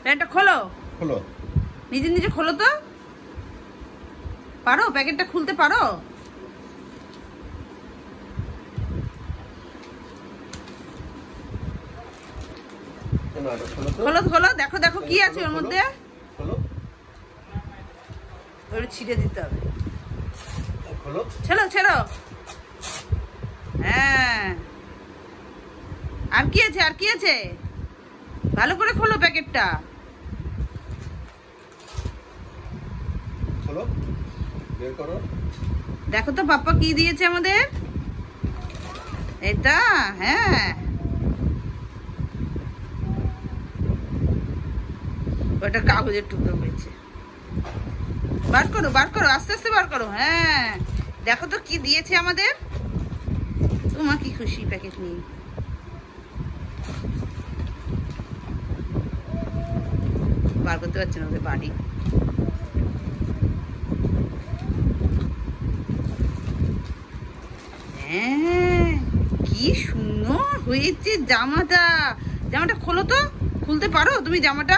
প্যাকেটটা খোলো। খোলো, নিজে নিজে খোলো তো। পারো প্যাকেটটা খুলতে পারো? খোলো খোলো, দেখো দেখো কি আছে ওর মধ্যে। ওটা ছিঁড়ে দিতে হবে। ছেড়ো ছেড়ো। হ্যাঁ, আর কি আছে, আর কি আছে? ভালো করে খোলো প্যাকেটটা। দেখো তো পাপ্পা কি দিয়েছে আমাদের। এটা হ্যাঁ, ওটা কাগজের টুকরো হয়েছে। বার করো বার করো, আস্তে আস্তে বার করো। হ্যাঁ, দেখো তো কি দিয়েছে আমাদের। তোমার কি খুশি প্যাকেট নিয়ে? বার করতে পারছে না ওদের বাড়ি। হ্যাঁ, কি সুন্দর হয়েছে জামাটা। জামাটা খোলো তো, খুলতে পারো তুমি জামাটা?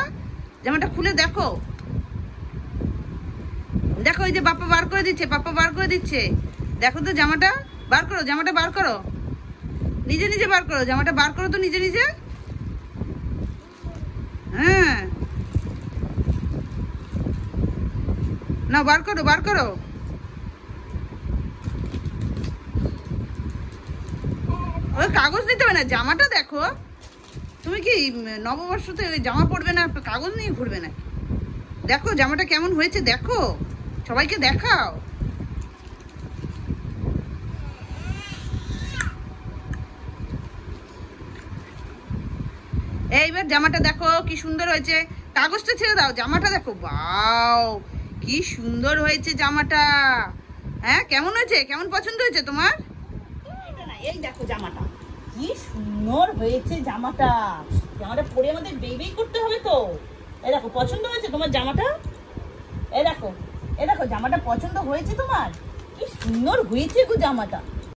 জামাটা খুলে দেখো। দেখো এই যে বাপ্পা বার করে দিচ্ছে, পাপ্পা বার করে দিচ্ছে। দেখো তো জামাটা বার করো, জামাটা বার করো, নিজে নিজে বার করো, জামাটা বার করো তো নিজে নিজে। হ্যাঁ, না বার করো বার করো। ওই কাগজ দিতে হবে না, জামাটা দেখো। তুমি কি নববর্ষতে ওই জামা পরবে না, কাগজ নিয়ে ঘুরবে নাকি? দেখো জামাটা কেমন হয়েছে, দেখো, সবাইকে দেখাও। এইবার জামাটা দেখো কি সুন্দর হয়েছে। কাগজটা ছেড়ে দাও, জামাটা দেখো। বাও, কি সুন্দর হয়েছে জামাটা। হ্যাঁ, কেমন হয়েছে, কেমন পছন্দ হয়েছে তোমার? এই দেখো জামাটা কি সুন্দর হয়েছে। জামাটা জামাটা পরে আমাদের বেবি করতে হবে তো। এই দেখো পছন্দ হয়েছে তোমার জামাটা? এই দেখো, এই দেখো জামাটা পছন্দ হয়েছে তোমার? কি সুন্দর হয়েছে গো জামাটা।